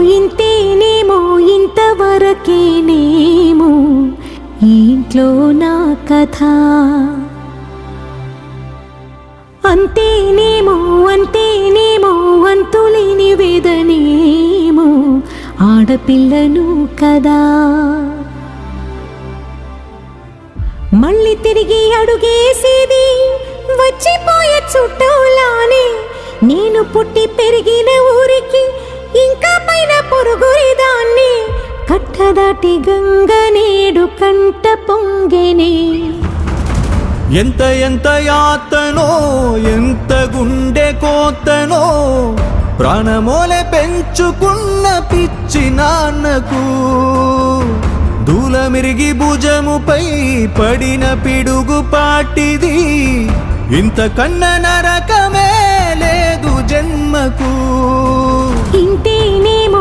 ఇంతేనేమో ఇంతవరకేనేమో ఈ ఇంట్లో నా కథ. అంతేనేమో అంతేనేమో అంతులేని వేదనేమో ఆడపిల్లను కదా. మళ్ళీ తిరిగి అడుగేసేది వచ్చిపోయే చుట్టూలానే. నేను పుట్టి పెరిగిన ఊరికి ఇంకా పైన పొరుగురిదాన్ని. కట్టదాటి గంగ నేడు కంట పొంగెనే. ఎంత ఎంత యాతనో ఎంత గుండె కోతనో ప్రాణమోలే పెంచుకున్న పిచ్చి నాన్నకు. దూలమిరిగి భుజముపై పడిన పిడుగు పాటిది. ఇంతకన్నా నరకమే లేదు జన్మకు. ఇంతేనే